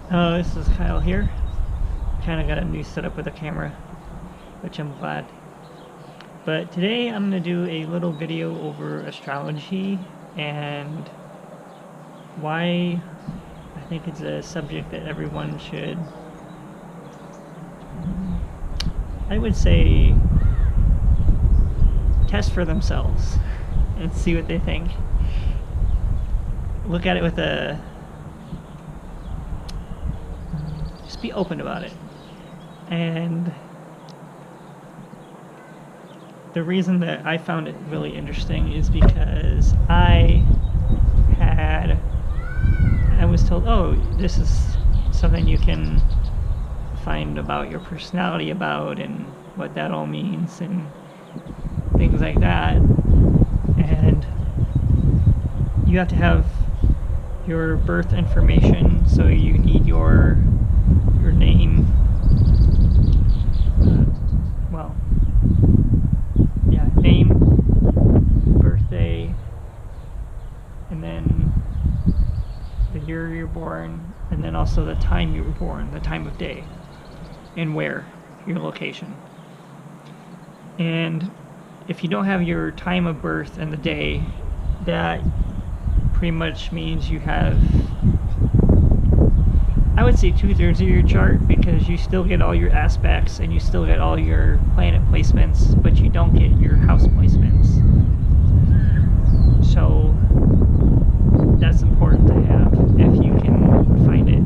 Hello, this is Kyle here. Kind of got a new setup with a camera, which I'm glad. But today I'm going to do a little video over astrology and why I think it's a subject that everyone should, I would say, test for themselves and see what they think. Look at it with just be open about it. And the reason that I found it really interesting is because I was told, oh, this is something you can find about your personality about and what that all means and things like that. And you have to have your birth information, so you need your name, name, birthday, and then the year you're born, and then also the time you were born, the time of day, and where, your location. And if you don't have your time of birth and the day, that pretty much means you have, I would say, 2/3 of your chart, because you still get all your aspects and you still get all your planet placements, but you don't get your house placements. So that's important to have if you can find it.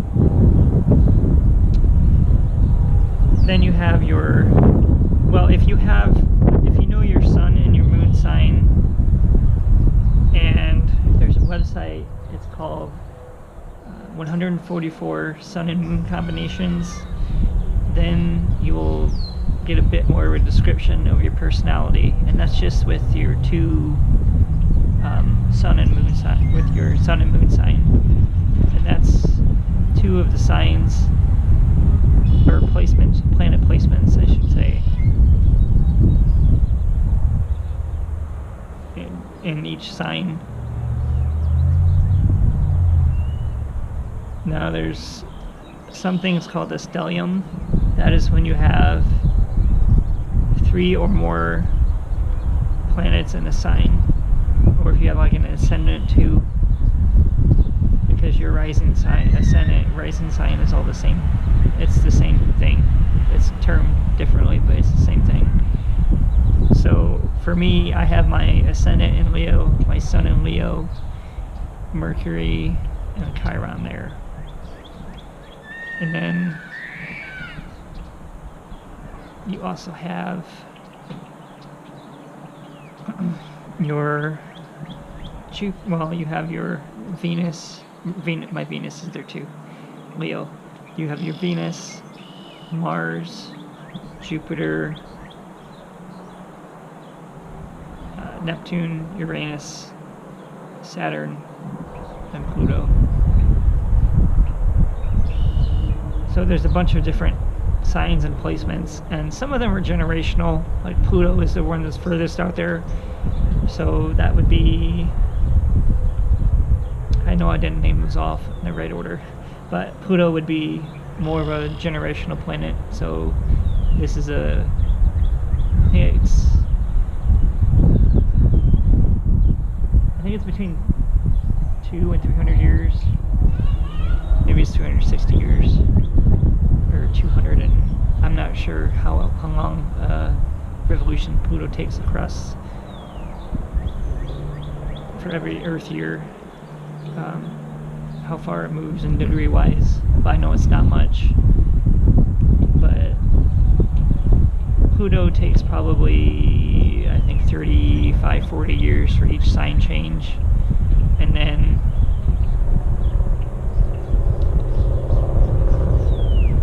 Then you have your, if you know your sun and your moon sign, and there's a website, it's called 144 sun and moon combinations, then you will get a bit more of a description of your personality, and that's just with your two sun and moon sign, with your sun and moon sign, and that's two of the signs, or placements, planet placements, I should say, in each sign. Now there's some things called a stellium. That is when you have 3 or more planets in a sign, or if you have like an ascendant too, because your rising sign, ascendant, rising sign is all the same. It's the same thing. It's termed differently, but it's the same thing. So for me, I have my ascendant in Leo, my sun in Leo, Mercury, and Chiron there. And then you also have you have your Venus. My Venus is there too, Leo. You have your Venus, Mars, Jupiter, Neptune, Uranus, Saturn, and Pluto. So there's a bunch of different signs and placements, and some of them are generational. Like Pluto is the one that's furthest out there, so that would be, I know I didn't name those off in the right order, but Pluto would be more of a generational planet. So this is I think it's between 200 and 300 years. Maybe it's 260 years, or 200, and I'm not sure how long revolution Pluto takes across for every Earth year, how far it moves in degree-wise, but I know it's not much. But Pluto takes probably, I think, 35, 40 years for each sign change, and then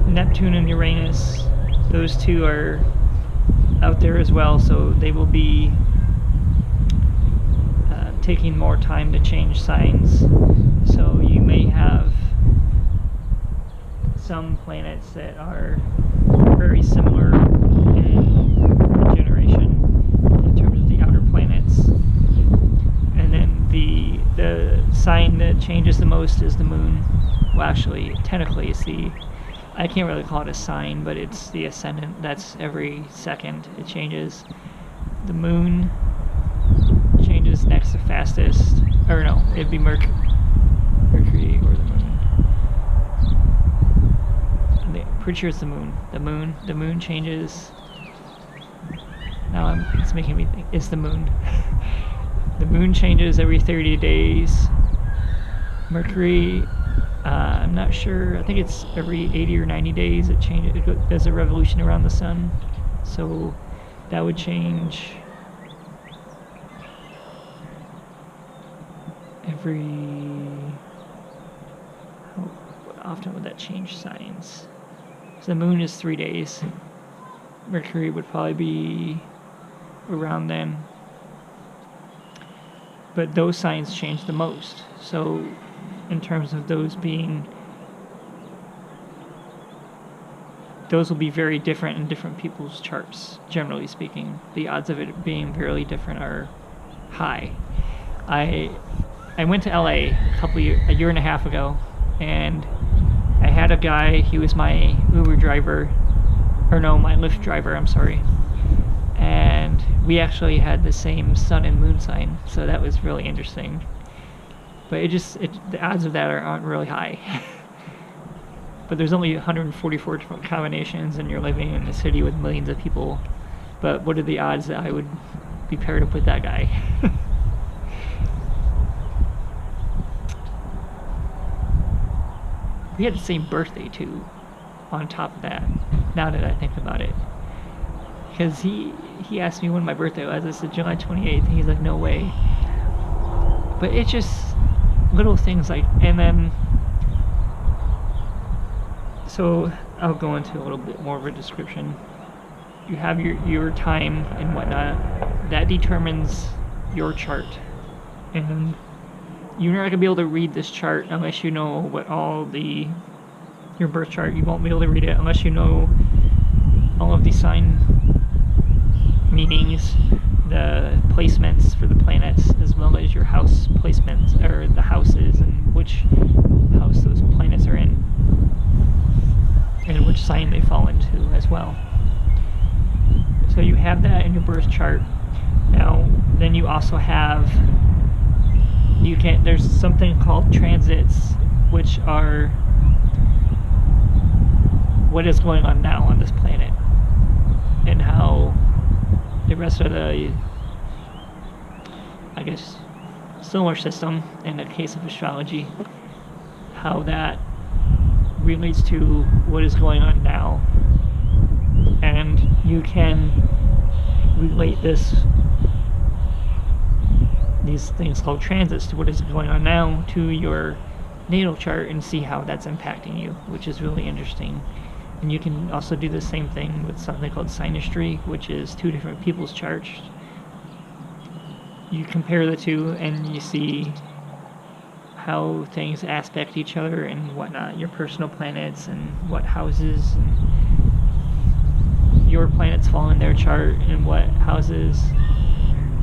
Neptune and Uranus, those two are out there as well, so they will be taking more time to change signs. So you may have some planets that are very similar in generation in terms of the outer planets, and then the sign that changes the most is the moon. well, actually, technically it's I can't really call it a sign, but it's the ascendant. That's every second it changes. The moon changes next to fastest, or no, it'd be Mercury or the moon. I'm pretty sure it's the moon. The moon changes. Now it's making me think it's the moon. The moon changes every 30 days. Mercury, I'm not sure. I think it's every 80 or 90 days it changes. It does a revolution around the sun. So that would change every... How often would that change signs? So the moon is 3 days. Mercury would probably be around then. But those signs change the most. So in terms of those will be very different in different people's charts, generally speaking. The odds of it being very different are high. I went to LA a year and a half ago, and I had a guy, he was my Uber driver, or no, my Lyft driver, I'm sorry. And we actually had the same sun and moon sign, so that was really interesting. But the odds of that aren't really high. But there's only 144 different combinations, and you're living in a city with millions of people. But what are the odds that I would be paired up with that guy? We had the same birthday too, on top of that, now that I think about it. Because he asked me when my birthday was. I said July 28th, and he's like, no way. But it's just little things like, and then, so I'll go into a little bit more of a description. You have your time and whatnot. That determines your chart. And you're not going to be able to read this chart unless you know what your birth chart. You won't be able to read it unless you know all of the sign meanings, the placements for the planets, as well as your house placements, or the houses, and which house those planets are in, and which sign they fall into as well. So you have that in your birth chart. Now, then you also have, there's something called transits, which are what is going on now on this planet, and how the rest of the, I guess, solar system, in the case of astrology, how that relates to what is going on now. And you can relate these things called transits to what is going on now to your natal chart and see how that's impacting you, which is really interesting. And you can also do the same thing with something called synastry, which is two different people's charts. You compare the two and you see how things aspect each other and whatnot, your personal planets and what houses and your planets fall in their chart, and what houses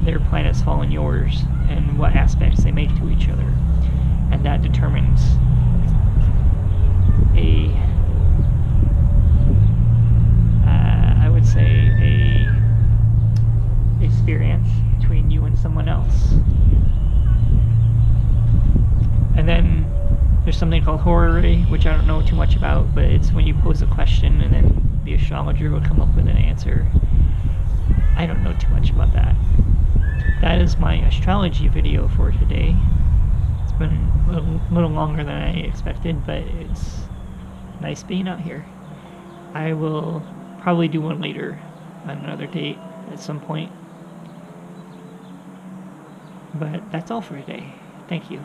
their planets fall in yours, and what aspects they make to each other. And that determines I would say a experience between you and someone else. And then there's something called horary, which I don't know too much about, but it's when you pose a question and then the astrologer will come up with an answer. I don't know too much about that. That is my astrology video for today. It's been a little longer than I expected, but it's nice being out here. I will probably do one later on another date at some point. But that's all for today. Thank you.